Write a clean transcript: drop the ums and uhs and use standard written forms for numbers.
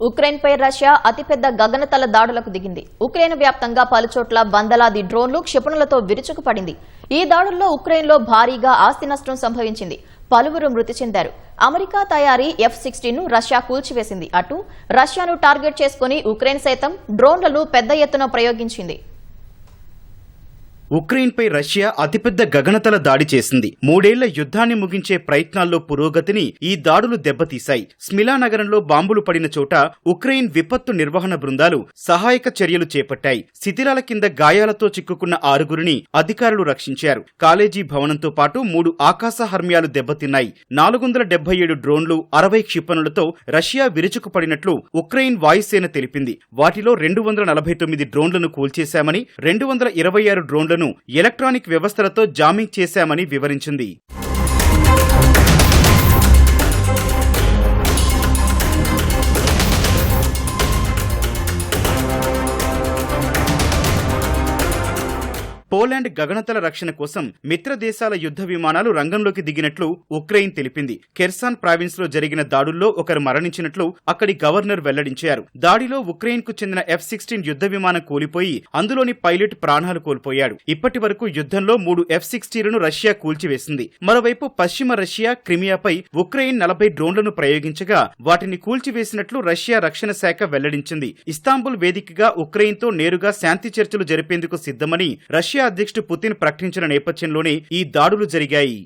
ఉక్రెయిన్పై Russia అతిపెద్ద గగనతల దాడులకు దిగింది. ఉక్రెయిన్ వ్యాప్తంగా పలుచోట్ల వందలాది డ్రోన్లు క్షిపణులతో విరుచుకుపడింది. ఈ దాడుల్లో ఉక్రెయిన్లో భారీగా ఆస్తి నష్టం సంభవించింది. పలువురు మృతి చెందారు. అమెరికా తయారీ F-16ను రష్యా కూల్చివేసింది. అటు రష్యాను టార్గెట్ చేసుకుని ఉక్రెయిన్ సైతం డ్రోన్లను పెద్ద ఎత్తున ప్రయోగించింది. ఉక్రెయిన్పై రష్యా అతిపెద్ద గగనతల దాడి చేసింది. 3 ఏళ్ల యుద్ధాన్ని ముగించే ప్రయత్నాల్లో పురోగతిని ఈ దాడులు దెబ్బతీశాయి. స్మిలా నగరంలో బాంబులు పడిన చోట ఉక్రెయిన్ విపత్తు నిర్వహణ బృందాలు సహాయక చర్యలు చేపట్టాయి. శిథిలాల కింద గాయాలతో చిక్కుకున్న 6గురిని అధికారులు రక్షించారు. కాలేజీ భవనంతో పాటు 3 ఆకాశ హర్మ్యాలు దెబ్బతిన్నాయి. 477 డ్రోన్లు, 60 క్షిపణులతో రష్యా విరుచుకుపడినట్లు ఉక్రెయిన్ వాయుసేన తెలిపింది. వాటిలో 249 డ్రోన్లను కూల్చేశామని, 226 డ్రోన్లను ఎలక్ట్రానిక్ వ్యవస్థలతో జామింగ్ చేశామని వివరించింది. పోలాండ్ గగనతల రక్షణ కోసం మిత్ర దేశాల యుద్ధ విమానాలు రంగంలోకి దిగినట్లు ఉక్రెయిన్ తెలిపింది. కెర్సాన్ ప్రావిన్స్ లో జరిగిన దాడుల్లో ఒకరు మరణించినట్లు అక్కడి గవర్నర్ వెల్లడించారు. దాడిలో ఉక్రెయిన్ కు చెందిన F-16 యుద్ధ విమానం కూలిపోయి అందులోని పైలట్ ప్రాణాలు కోల్పోయాడు. ఇప్పటి వరకు యుద్ధంలో 3 F-16లను రష్యా కూల్చివేసింది. మరోవైపు పశ్చిమ రష్యా క్రిమియాపై ఉక్రెయిన్ 40 డ్రోన్లను ప్రయోగించగా వాటిని కూల్చివేసినట్లు రష్యా రక్షణ శాఖ వెల్లడించింది. ఇస్తాంబుల్ వేదికగా ఉక్రెయిన్తో నేరుగా శాంతి చర్చలు జరిపేందుకు సిద్ధమని రష్యా అధ్యక్షుడు పుతిన్ ప్రకటించిన నేపథ్యంలోనే ఈ దాడులు జరిగాయి.